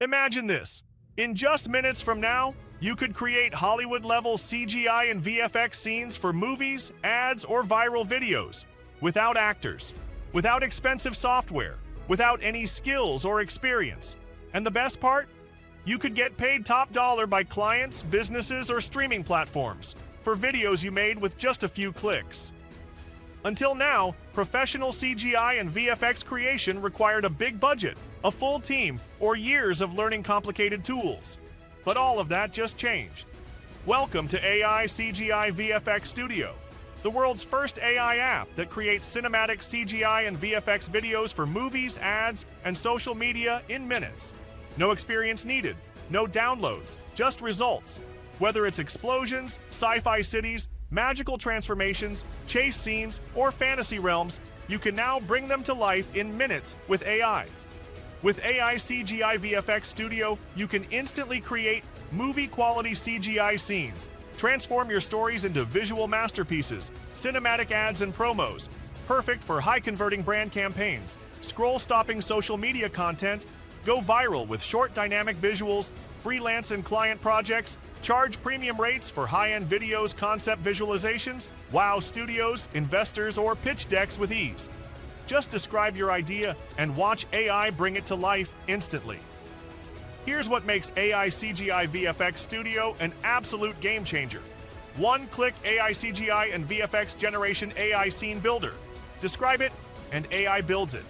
Imagine this. In just minutes from now, you could create Hollywood-level CGI and VFX scenes for movies, ads, or viral videos, without actors, without expensive software, without any skills or experience. And the best part? You could get paid top dollar by clients, businesses, or streaming platforms for videos you made with just a few clicks. Until now, professional CGI and VFX creation required a big budget, a full team, or years of learning complicated tools. But all of that just changed. Welcome to AI CGI-VFX Studio, the world's first AI app that creates cinematic CGI and VFX videos for movies, ads, and social media in minutes. No experience needed, no downloads, just results. Whether it's explosions, sci-fi cities, magical transformations, chase scenes, or fantasy realms, you can now bring them to life in minutes with AI. With AI CGI-VFX Studio, you can instantly create movie-quality CGI scenes, transform your stories into visual masterpieces, cinematic ads and promos, perfect for high-converting brand campaigns, scroll-stopping social media content, go viral with short dynamic visuals, freelance and client projects, charge premium rates for high-end videos, concept visualizations, wow studios, investors, or pitch decks with ease. Just describe your idea and watch AI bring it to life instantly. Here's what makes AI CGI-VFX Studio an absolute game changer. One-click AI CGI and VFX Generation AI Scene Builder. Describe it, and AI builds it.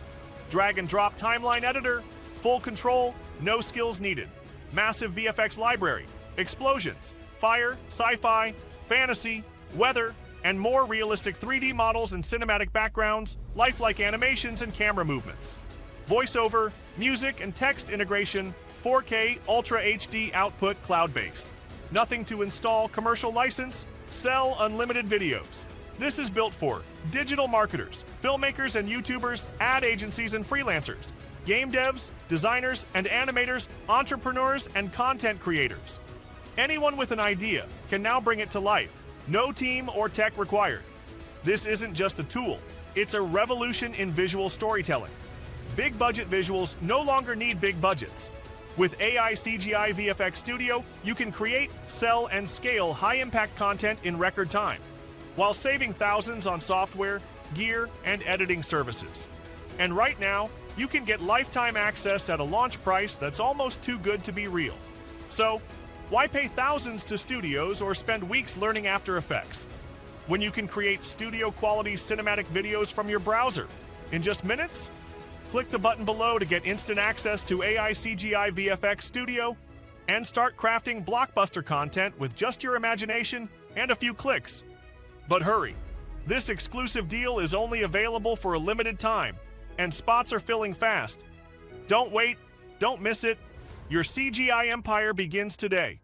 Drag-and-drop timeline editor, full control, no skills needed. Massive VFX library, explosions, fire, sci-fi, fantasy, weather, and more realistic 3D models and cinematic backgrounds, lifelike animations and camera movements. Voiceover, music and text integration, 4K Ultra HD output cloud-based. Nothing to install, commercial license, sell unlimited videos. This is built for digital marketers, filmmakers and YouTubers, ad agencies and freelancers, game devs, designers and animators, entrepreneurs and content creators. Anyone with an idea can now bring it to life. No team or tech required. This isn't just a tool, it's a revolution in visual storytelling. Big budget visuals no longer need big budgets. With AI CGI VFX Studio, you can create, sell, and scale high-impact content in record time, while saving thousands on software, gear, and editing services. And right now, you can get lifetime access at a launch price that's almost too good to be real. So, why pay thousands to studios or spend weeks learning After Effects when you can create studio-quality cinematic videos from your browser in just minutes? Click the button below to get instant access to AI CGI VFX Studio and start crafting blockbuster content with just your imagination and a few clicks. But hurry, this exclusive deal is only available for a limited time, and spots are filling fast. Don't wait, don't miss it. Your CGI empire begins today.